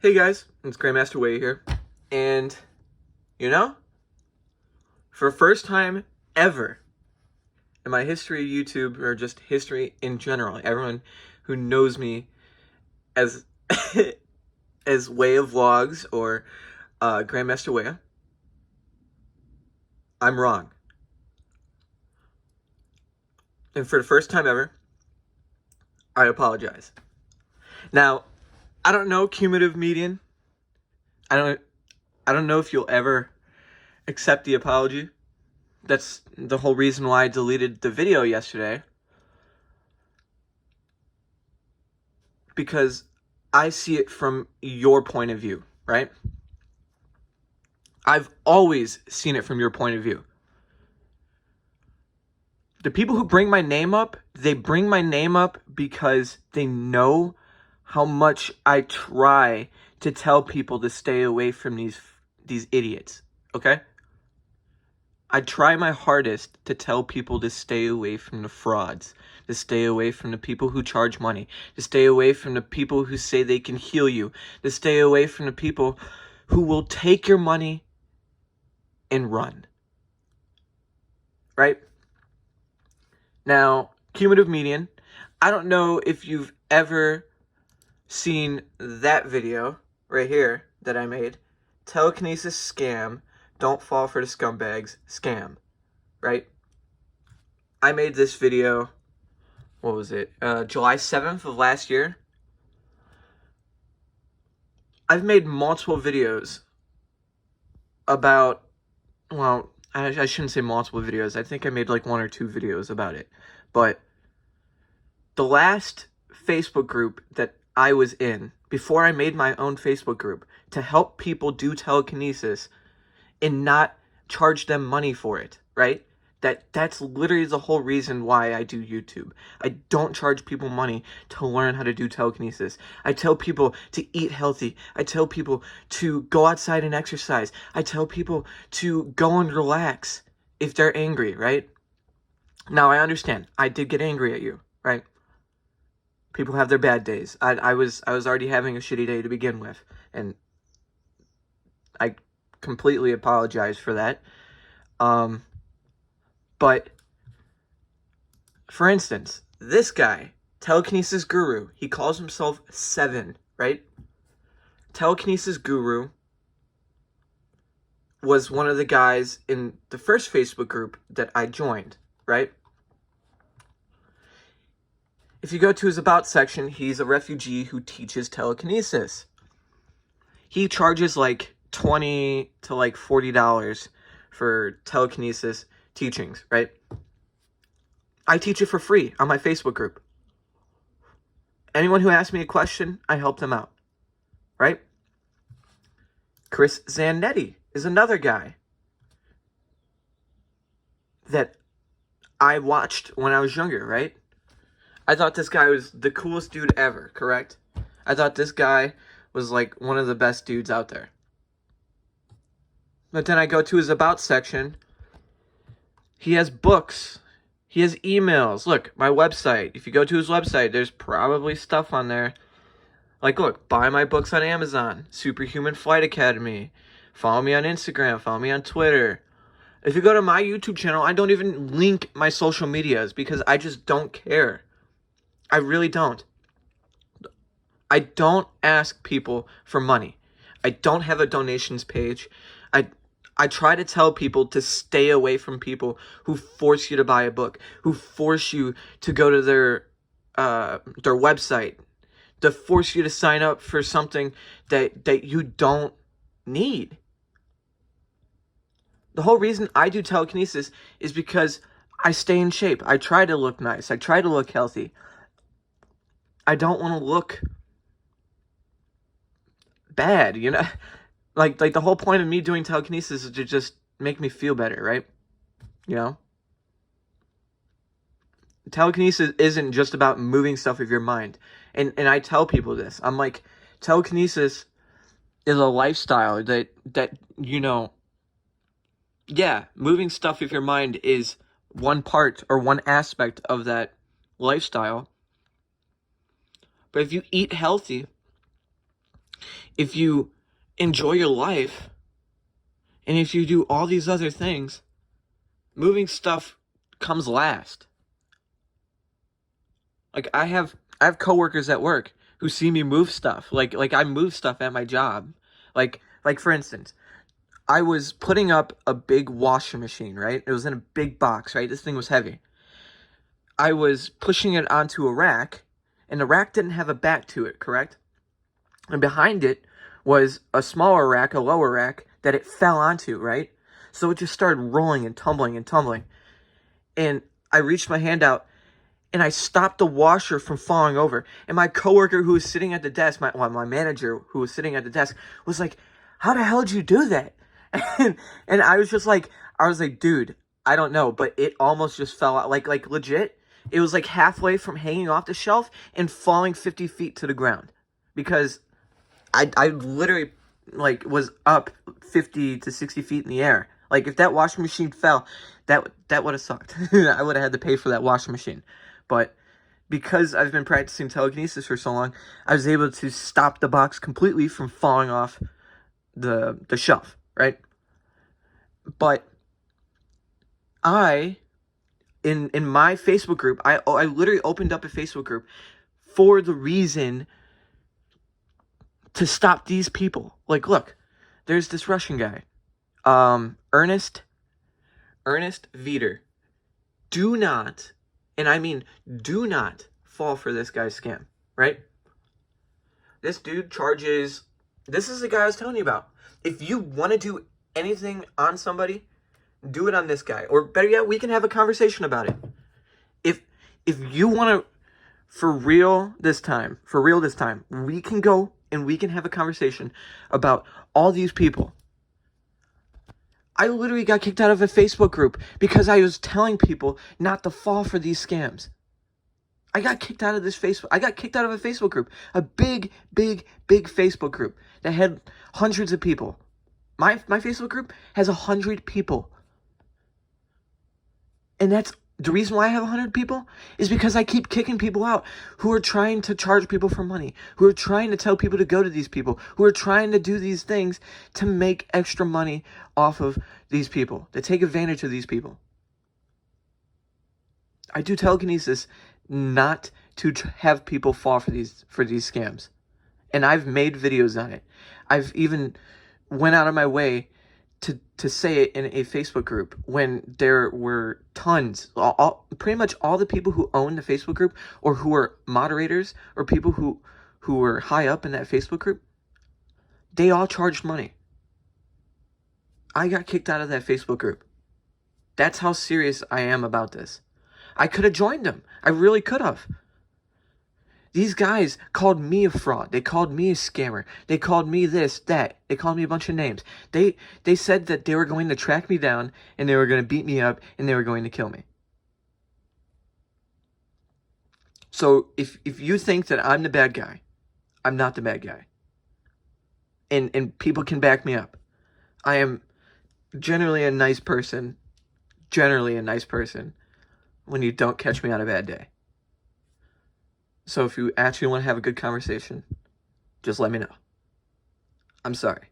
Hey guys, it's Grandmaster Way here, and for the first time ever in my history of YouTube, or just history in general, everyone who knows me as as Way of Vlogs or Grandmaster Way, I'm wrong. And for the first time ever, I apologize. Now, I don't know cumulative median. I don't know if you'll ever accept the apology. That's the whole reason why I deleted the video yesterday. Because I see it from your point of view, right? I've always seen it from your point of view. The people who bring my name up, they bring my name up because they know how much I try to tell people to stay away from these idiots, okay? I try my hardest to tell people to stay away from the frauds, to stay away from the people who charge money, to stay away from the people who say they can heal you, to stay away from the people who will take your money and run. Right? Now, cumulative median, I don't know if you've ever seen that video right here that I made. Telekinesis scam. Don't fall for the scumbags. Scam. Right? I made this video, what was it? July 7th of last year. I've made multiple videos about, well, I shouldn't say multiple videos. I think I made like 1 or 2 videos about it. But the last Facebook group that I was in, before I made my own Facebook group, to help people do telekinesis and not charge them money for it, right? That's literally the whole reason why I do YouTube. I don't charge people money to learn how to do telekinesis. I tell people to eat healthy. I tell people to go outside and exercise. I tell people to go and relax if they're angry, right? Now, I understand. I did get angry at you, right? People have their bad days. I was already having a shitty day to begin with, and I completely apologize for that. But, for instance, this guy, telekinesis guru, he calls himself 7, right? Telekinesis guru was one of the guys in the first Facebook group that I joined, right? If you go to his About section, he's a refugee who teaches telekinesis. He charges like $20 to like $40 for telekinesis teachings, right? I teach it for free on my Facebook group. Anyone who asks me a question, I help them out, right? Chris Zanetti is another guy that I watched when I was younger, right? I thought this guy was the coolest dude ever, correct? I thought this guy was like one of the best dudes out there. But then I go to his About section. He has books. He has emails. Look, my website. If you go to his website, there's probably stuff on there. Like, look, buy my books on Amazon. Superhuman Flight Academy. Follow me on Instagram. Follow me on Twitter. If you go to my YouTube channel, I don't even link my social medias because I just don't care. I really don't. I don't ask people for money. I don't have a donations page. I try to tell people to stay away from people who force you to buy a book, who force you to go to their website, to force you to sign up for something that you don't need. The whole reason I do telekinesis is because I stay in shape. I try to look nice. I try to look healthy. I don't want to look bad, you know? Like the whole point of me doing telekinesis is to just make me feel better, right? You know? Telekinesis isn't just about moving stuff with your mind. And I tell people this. I'm like, telekinesis is a lifestyle that you know, yeah, moving stuff with your mind is one part or one aspect of that lifestyle. But if you eat healthy, if you enjoy your life, and if you do all these other things, moving stuff comes last. Like I have coworkers at work who see me move stuff. Like I move stuff at my job. Like for instance, I was putting up a big washing machine, right? It was in a big box, right? This thing was heavy. I was pushing it onto a rack, and the rack didn't have a back to it, correct? And behind it was a smaller rack, a lower rack, that it fell onto, right? So it just started rolling and tumbling and tumbling. And I reached my hand out, and I stopped the washer from falling over. And my coworker who was sitting at the desk, my manager who was sitting at the desk, was like, "How the hell did you do that?" And I was just like, dude, I don't know, but it almost just fell out. Like legit, it was like halfway from hanging off the shelf and falling 50 feet to the ground. Because I literally, like, was up 50 to 60 feet in the air. Like, if that washing machine fell, that would have sucked. I would have had to pay for that washing machine. But because I've been practicing telekinesis for so long, I was able to stop the box completely from falling off the shelf, right? But in my Facebook group, I literally opened up a Facebook group for the reason to stop these people. Like, look, there's this Russian guy, Ernest Veter. Do not, and I mean do not, fall for this guy's scam, right? This dude charges, this is the guy I was telling you about. If you want to do anything on somebody, do it on this guy. Or better yet, we can have a conversation about it. If you want to, for real this time, we can go and we can have a conversation about all these people. I literally got kicked out of a Facebook group because I was telling people not to fall for these scams. I got kicked out of a Facebook group, a big Facebook group that had hundreds of people. My Facebook group has 100 people. And that's the reason why I have 100 people is because I keep kicking people out who are trying to charge people for money, who are trying to tell people to go to these people, who are trying to do these things to make extra money off of these people, to take advantage of these people. I do telekinesis not to have people fall for these scams. And I've made videos on it. I've even went out of my way to say it in a Facebook group when there were tons, pretty much all the people who own the Facebook group or who are moderators or people who were high up in that Facebook group, they all charged money. I got kicked out of that Facebook group. That's how serious I am about this. I could have joined them. I really could have. These guys called me a fraud. They called me a scammer. They called me this, that. They called me a bunch of names. They said that they were going to track me down and they were going to beat me up and they were going to kill me. So if you think that I'm the bad guy, I'm not the bad guy. And people can back me up. I am generally a nice person when you don't catch me on a bad day. So if you actually want to have a good conversation, just let me know. I'm sorry.